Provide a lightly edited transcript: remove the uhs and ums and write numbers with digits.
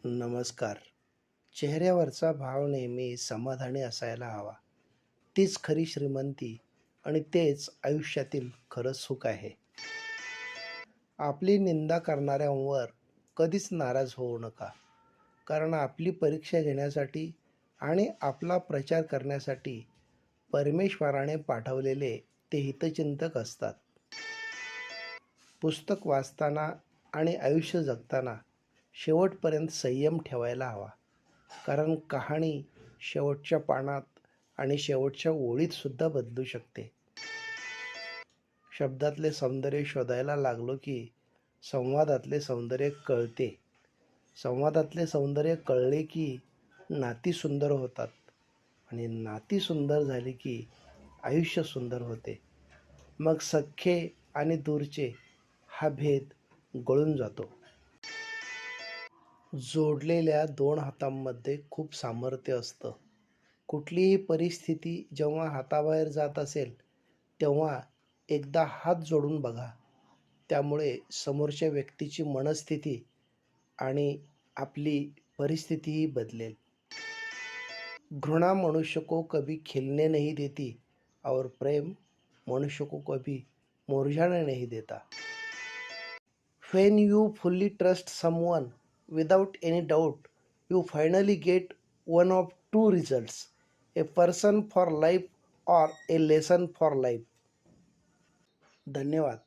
नमस्कार. चेहऱ्यावरचा भाव नेहमी समाधानी असायला हवा. तीच खरी श्रीमंती आणि तेच आयुष्यातील खरं सुख आहे. आपली निंदा करणाऱ्यांवर कधीच नाराज होऊ नका. कारण आपली परीक्षा घेण्यासाठी आणि आपला प्रचार करण्यासाठी परमेश्वराने पाठवलेले ते हितचिंतक असतात. पुस्तक वाचताना आणि आयुष्य जगताना शेवटपर्यंत संयम ठेवायला हवा. कारण कहाणी शेवटच्या पानात आणि शेवटच्या ओळीतसुद्धा बदलू शकते. शब्दातले सौंदर्य शोधायला लागलो की संवादातले सौंदर्य कळते. संवादातले सौंदर्य कळले की नाती सुंदर होतात आणि नाती सुंदर झाली की आयुष्य सुंदर होते. मग सख्खे आणि दूरचे हा भेद गळून जातो. जोडलेल्या दोन हातांमध्ये खूप सामर्थ्य असतं. कुठलीही परिस्थिती जेव्हा हाताबाहेर जात असेल तेव्हा एकदा हात जोडून बघा. त्यामुळे समोरच्या व्यक्तीची मनस्थिती आणि आपली परिस्थितीही बदलेल. घृणा मनुष्य को कभी खिलने नहीं देती और प्रेम मनुष्य को कभी मुरझाने नहीं देता. When you fully trust someone without any doubt, you finally get one of two results: a person for life or a lesson for life. धन्यवाद.